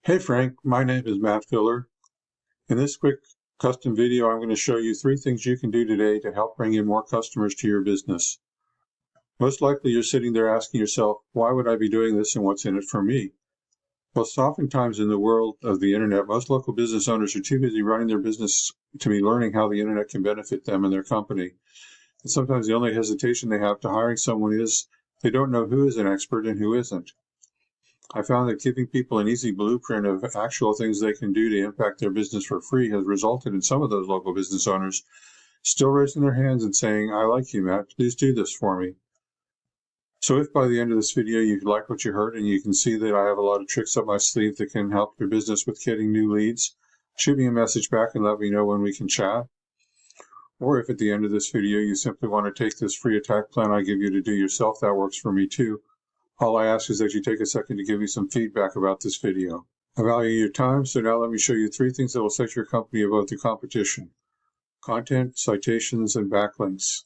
Hey Frank, my name is Matt Filler. In this quick custom video, I'm going to show you 3 things you can do today to help bring in more customers to your business. Most likely you're sitting there asking yourself, why would I be doing this and what's in it for me? Well, oftentimes in the world of the internet, most local business owners are too busy running their business to be learning how the internet can benefit them and their company. And sometimes the only hesitation they have to hiring someone is they don't know who is an expert and who isn't. I found that giving people an easy blueprint of actual things they can do to impact their business for free has resulted in some of those local business owners still raising their hands and saying, I like you, Matt, please do this for me. So if by the end of this video you like what you heard and you can see that I have a lot of tricks up my sleeve that can help your business with getting new leads, shoot me a message back and let me know when we can chat. Or if at the end of this video you simply want to take this free attack plan I give you to do yourself, that works for me too. All I ask is that you take a second to give me some feedback about this video. I value your time, so now let me show you 3 things that will set your company above the competition: content, citations, and backlinks.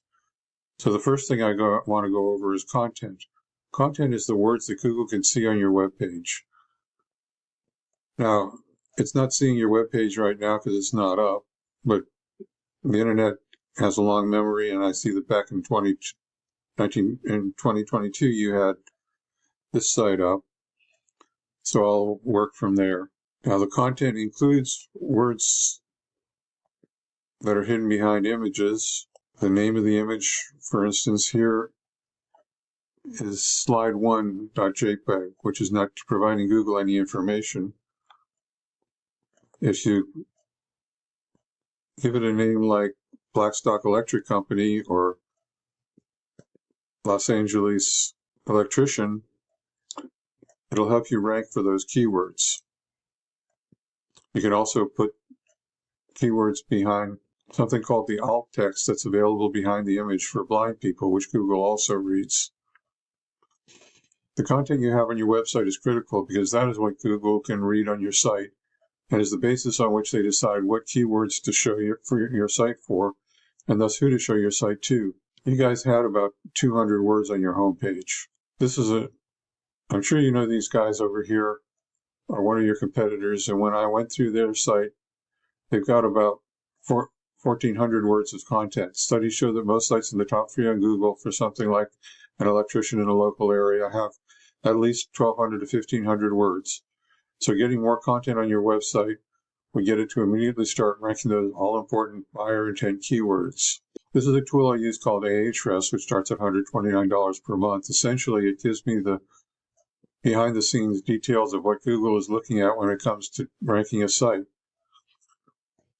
So the first thing I want to go over is content. Content is the words that Google can see on your web page. Now, it's not seeing your web page right now because it's not up, but the internet has a long memory, and I see that back in 2022 you had this site up, so I'll work from there. Now the content includes words that are hidden behind images. The name of the image, for instance, here is slide1.jpg, which is not providing Google any information. If you give it a name like Blackstock Electric Company or Los Angeles Electrician, it'll help you rank for those keywords. You can also put keywords behind something called the alt text that's available behind the image for blind people, which Google also reads. The content you have on your website is critical because that is what Google can read on your site and is the basis on which they decide what keywords to show your site for, and thus who to show your site to. You guys had about 200 words on your homepage. I'm sure you know these guys over here are one of your competitors, and when I went through their site, they've got about 1,400 words of content. Studies show that most sites in the top 3 on Google for something like an electrician in a local area have at least 1,200 to 1,500 words. So getting more content on your website will get it to immediately start ranking those all-important buyer intent keywords. This is a tool I use called Ahrefs, which starts at $129 per month. Essentially, it gives me the behind-the-scenes details of what Google is looking at when it comes to ranking a site.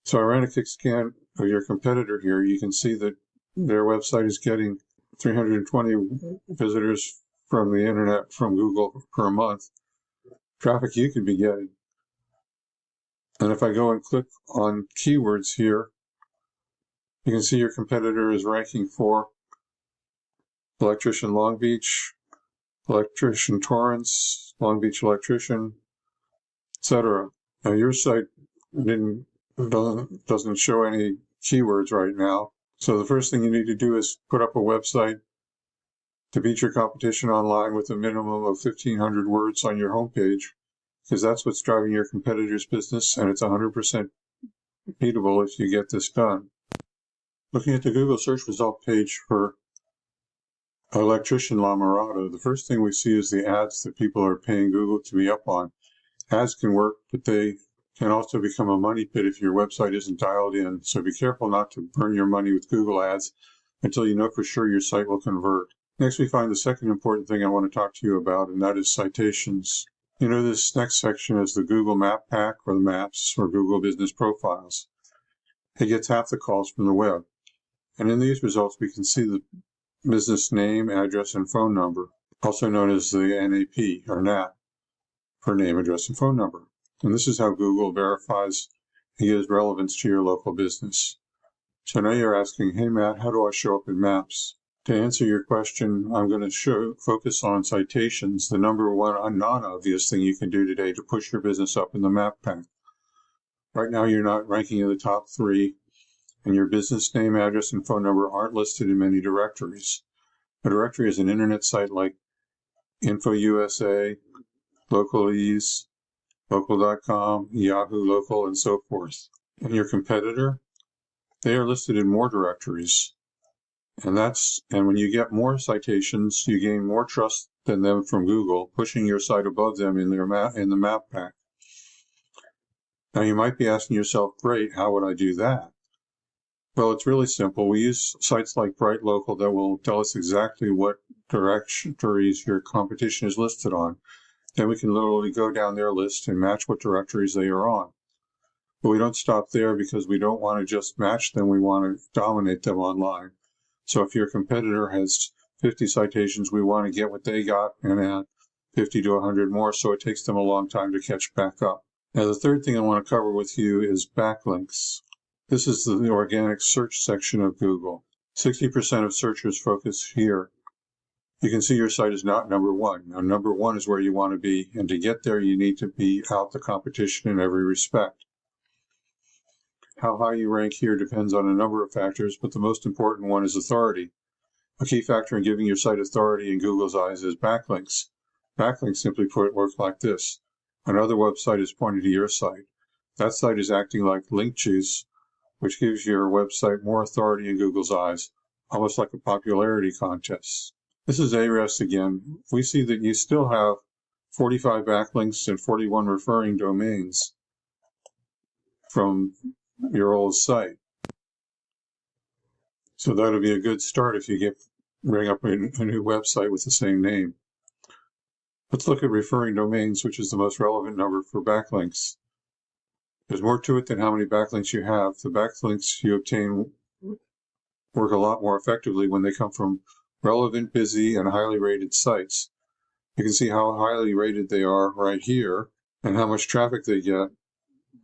So I ran a quick scan of your competitor here. You can see that their website is getting 320 visitors from the internet from Google per month. Traffic you could be getting. And if I go and click on keywords here, you can see your competitor is ranking for electrician Long Beach, electrician Torrance, Long Beach electrician, etc. Now your site doesn't show any keywords right now. So the first thing you need to do is put up a website to beat your competition online with a minimum of 1,500 words on your homepage, because that's what's driving your competitor's business, and it's 100% beatable if you get this done. Looking at the Google search result page for electrician La Mirada, the first thing we see is the ads that people are paying Google to be up on. Ads can work, but they can also become a money pit if your website isn't dialed in, so be careful not to burn your money with Google ads until you know for sure your site will convert. Next, we find the second important thing I want to talk to you about, and that is citations. You know, this next section is the Google Map Pack, or the Maps, or Google Business Profiles. It gets half the calls from the web. And in these results, we can see the business name, address, and phone number, also known as the NAP, or NAP, for name, address, and phone number. And this is how Google verifies and gives relevance to your local business. So now you're asking, hey Matt, how do I show up in Maps? To answer your question, I'm going to focus on citations, the number one non-obvious thing you can do today to push your business up in the Map Pack. Right now you're not ranking in the top 3, and your business name, address, and phone number aren't listed in many directories. A directory is an internet site like InfoUSA, Localese, local.com, Yahoo Local, and so forth. And your competitor, they are listed in more directories. And when you get more citations, you gain more trust than them from Google, pushing your site above them in the map pack. Now you might be asking yourself, great, how would I do that? Well, it's really simple. We use sites like Bright Local that will tell us exactly what directories your competition is listed on. Then we can literally go down their list and match what directories they are on. But we don't stop there because we don't want to just match them. We want to dominate them online. So if your competitor has 50 citations, we want to get what they got and add 50 to 100 more, so it takes them a long time to catch back up. Now, the third thing I want to cover with you is backlinks. This is the organic search section of Google. 60% of searchers focus here. You can see your site is not number one. Now, number one is where you want to be, and to get there, you need to be out the competition in every respect. How high you rank here depends on a number of factors, but the most important one is authority. A key factor in giving your site authority in Google's eyes is backlinks. Backlinks, simply put, work like this. Another website is pointing to your site. That site is acting like link juice, which gives your website more authority in Google's eyes, almost like a popularity contest. This is Ahrefs again. We see that you still have 45 backlinks and 41 referring domains from your old site. So that'll be a good start if you bring up a new website with the same name. Let's look at referring domains, which is the most relevant number for backlinks. There's more to it than how many backlinks you have. The backlinks you obtain work a lot more effectively when they come from relevant, busy, and highly rated sites. You can see how highly rated they are right here and how much traffic they get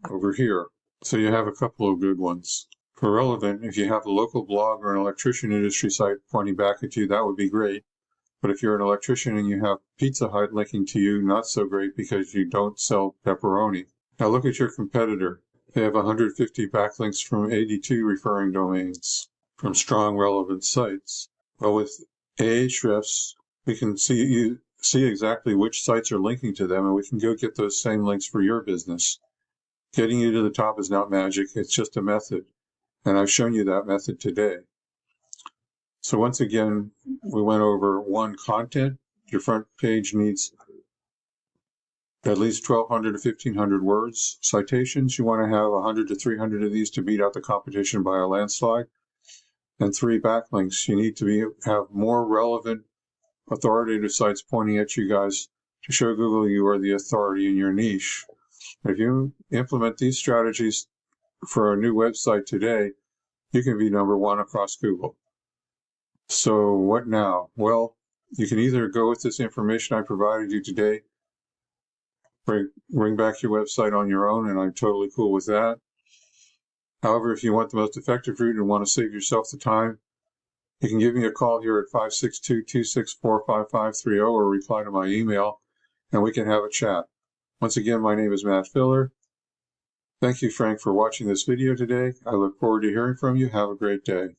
over here. So you have a couple of good ones. For relevant, if you have a local blog or an electrician industry site pointing back at you, that would be great. But if you're an electrician and you have Pizza Hut linking to you, not so great because you don't sell pepperoni. Now look at your competitor. They have 150 backlinks from 82 referring domains from strong relevant sites. Well, with Ahrefs, we can see exactly which sites are linking to them, and we can go get those same links for your business. Getting you to the top is not magic, it's just a method. And I've shown you that method today. So once again, we went over one, content. Your front page needs at least 1,200 to 1,500 words. Citations, you want to have 100 to 300 of these to beat out the competition by a landslide. And 3, backlinks. You need to have more relevant, authoritative sites pointing at you guys to show Google you are the authority in your niche. If you implement these strategies for a new website today, you can be number one across Google. So what now? Well, you can either go with this information I provided you today, bring back your website on your own, and I'm totally cool with that. However, if you want the most effective route and want to save yourself the time, you can give me a call here at 562-264-5530 or reply to my email, and we can have a chat. Once again, my name is Matt Filler. Thank you, Frank, for watching this video today. I look forward to hearing from you. Have a great day.